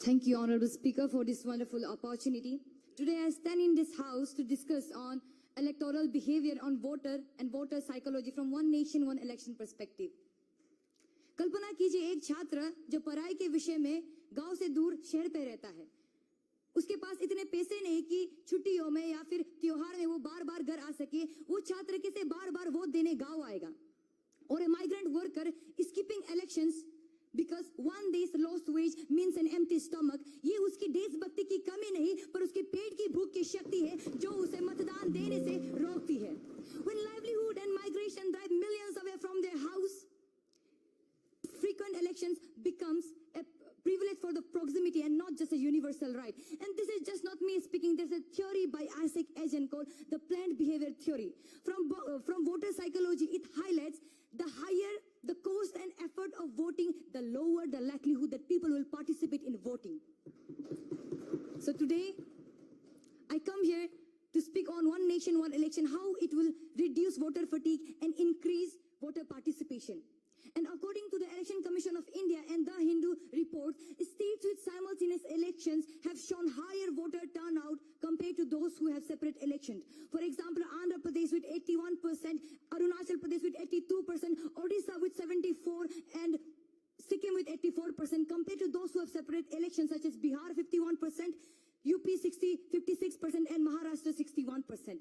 Thank you, Honorable Speaker, for this wonderful opportunity. Today I stand in this house to discuss on electoral behavior on voter and voter psychology from one nation, one election perspective. कल्पना कीजिए एक छात्र जो पढ़ाई के विषय में गांव से दूर शहर पे रहता है, उसके पास इतने पैसे नहीं कि छुट्टियों में या फिर त्योहार में वो बार बार घर आ सके। वो छात्र कैसे बार बार वोट देने गांव आएगा? और a migrant worker skipping elections because one day's lost wage means an empty stomach. ये उसकी देशभक्ति की कमी नहीं, पर उसके पेट की भूख की शक्ति है जो उसे मतदान देने से रोकती है। When livelihood and migration drive millions away from their house, frequent elections becomes a privilege for the proximity and not just a universal right. And this is just not me speaking. There's a theory by Isaac Agen called the planned behavior theory. From voter psychology, it highlights the higher the cost and effort of voting, the lower the likelihood that people will participate in voting. So today, I come here to speak on one nation, one election, how it will reduce voter fatigue and increase voter participation. And according to the Election Commission of India and the Hindu report, states with simultaneous elections have shown higher voter turnout compared to those who have separate elections. For example, Andhra Pradesh with 81%, Arunachal Pradesh with 82%, Odisha with 74%, and Sikkim with 84% compared to those who have separate elections such as Bihar 51%, UP 56% and Maharashtra 61%.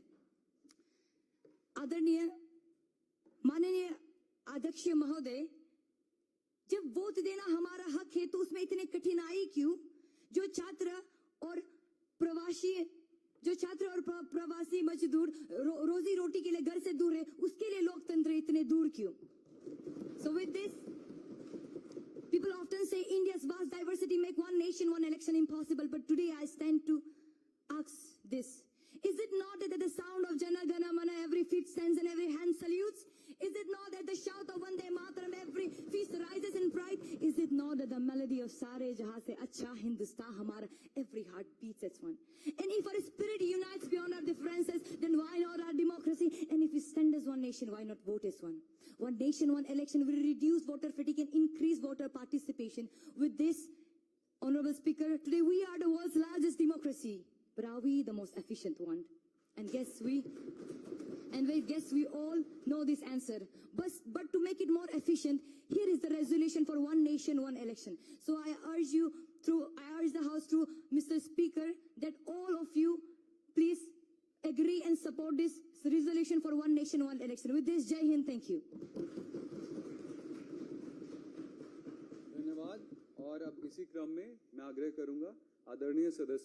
आदरणीय माननीय अध्यक्ष महोदय, जब vote देना हमारा हक है तो उसमें इतने कठिनाई क्यों? जो छात्र और प्रवासी मजदूर रोजी रोटी के लिए घर से दूर है, उसके लिए लोकतंत्र इतने दूर क्यों? So with this, people often say India's vast diversity make one nation, one election impossible. But today I stand to ask this. Is it not that at the sound of Jana Gana Mana every feet stands and every hand salutes? Is it not that the shout of Vande Mataram every feast rises in pride? Is it not that the melody of Sare Jahan Se Acha Hindustan Hamara every heart beats as one? And if our spirit unites beyond our differences, then why not our democracy? And if we stand as one nation, why not vote as one? One nation, one election will reduce voter fatigue and increase voter participation. With this, Honorable Speaker, today we are the world's largest democracy. But are we the most efficient one? And guess we all know this answer. But to make it more efficient, here is the resolution for one nation, one election. So I urge the House through Mr. Speaker that all of you please agree and support this resolution for one nation, one election. With this, Jai Hind, thank you. धन्यवाद। और अब इसी क्रम में मैं आग्रह करूंगा आदरणीय सदस्य